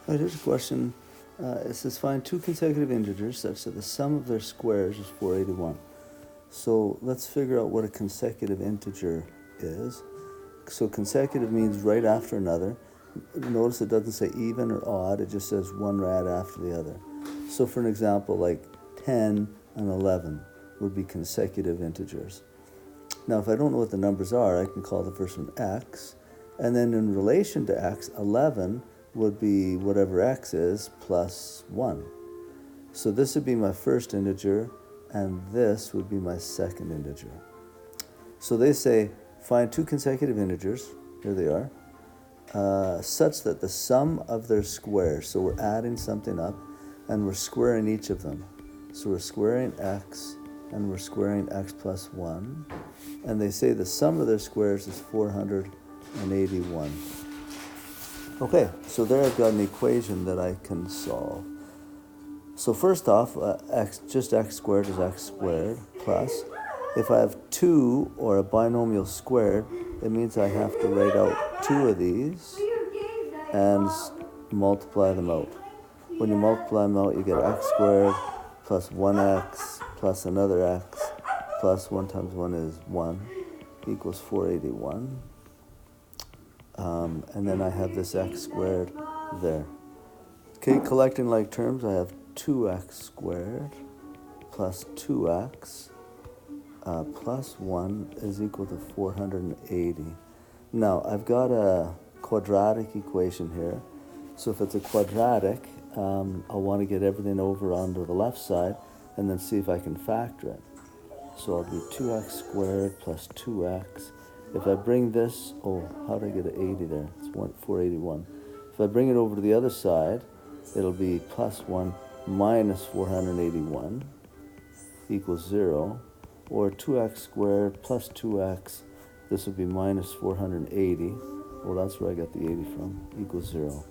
All right, here's a question. It says find two consecutive integers such that the sum of their squares is 481. So let's figure out what a consecutive integer is. So consecutive means right after another. Notice it doesn't say even or odd, it just says one right after the other. So for an example, like 10 and 11 would be consecutive integers. Now if I don't know what the numbers are, I can call the first one x, and then in relation to x, 11 would be whatever x is plus 1. So this would be my first integer, and this would be my second integer. So they say find two consecutive integers, here they are, such that the sum of their squares, so we're adding something up and we're squaring each of them. So we're squaring x and we're squaring x plus 1, and they say the sum of their squares is 481. Okay, so there I've got an equation that I can solve. So first off, just x squared is x squared plus, if I have 2 or a binomial squared, it means I have to write out 2 of these and multiply them out. When you multiply them out, you get x squared plus 1x plus another x plus 1 times 1 is 1 equals 481. And then I have this x squared there. Okay, collecting like terms, I have 2x squared plus 2x plus 1 is equal to 480. Now, I've got a quadratic equation here. So if it's a quadratic, I'll want to get everything over onto the left side and then see if I can factor it. So I'll do 2x squared plus 2x. If I bring this, how did I get an 80 there? It's 481. If I bring it over to the other side, it'll be plus 1 minus 481 equals 0. Or 2x squared plus 2x, this would be minus 480. Well, that's where I got the 80 from, equals 0.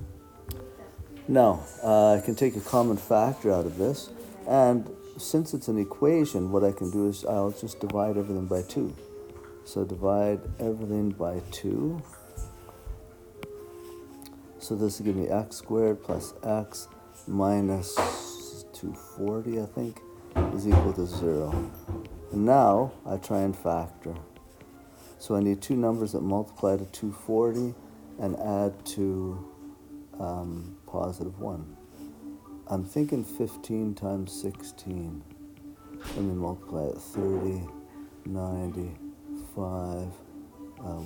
Now, I can take a common factor out of this, and since it's an equation, what I can do is I'll just divide everything by 2. So divide everything by 2. So this will give me x squared plus x minus 240, I think, is equal to 0. And now I try and factor. So I need two numbers that multiply to 240 and add to positive 1. I'm thinking 15 times 16. Let me multiply it. 30, 90, 5,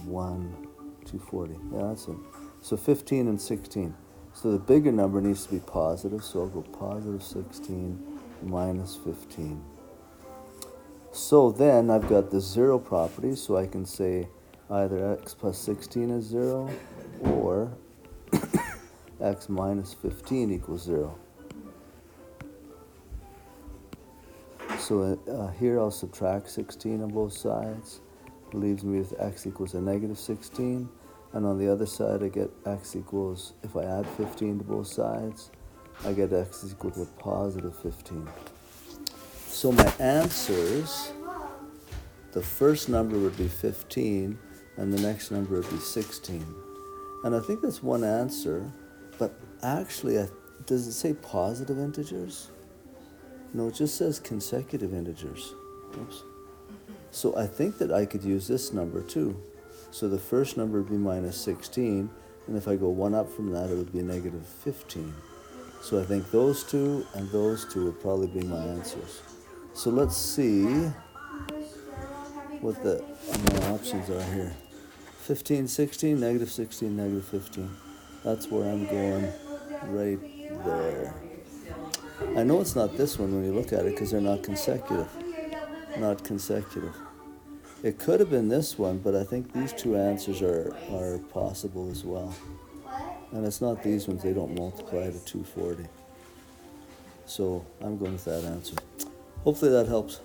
1, 240. Yeah, that's it. So 15 and 16. So the bigger number needs to be positive, so I'll go positive 16 minus 15. So then I've got the 0 property, so I can say either x plus 16 is 0 or x minus 15 equals 0. So here I'll subtract 16 on both sides. It leaves me with x equals a negative 16. And on the other side, I get x equals, if I add 15 to both sides, I get x is equal to a positive 15. So my answers, the first number would be 15, and the next number would be 16. And I think that's one answer, but actually, does it say positive integers? No, it just says consecutive integers. Oops. So I think that I could use this number too. So the first number would be minus 16, and if I go one up from that, it would be negative 15. So I think those two and those two would probably be my answers. So let's see what my options are here. 15, 16, negative 16, negative 15. That's where I'm going right there. I know it's not this one when you look at it because they're not consecutive. Not consecutive. It could have been this one, but I think these two answers are possible as well. And it's not these ones, they don't multiply to 240. So I'm going with that answer. Hopefully that helps.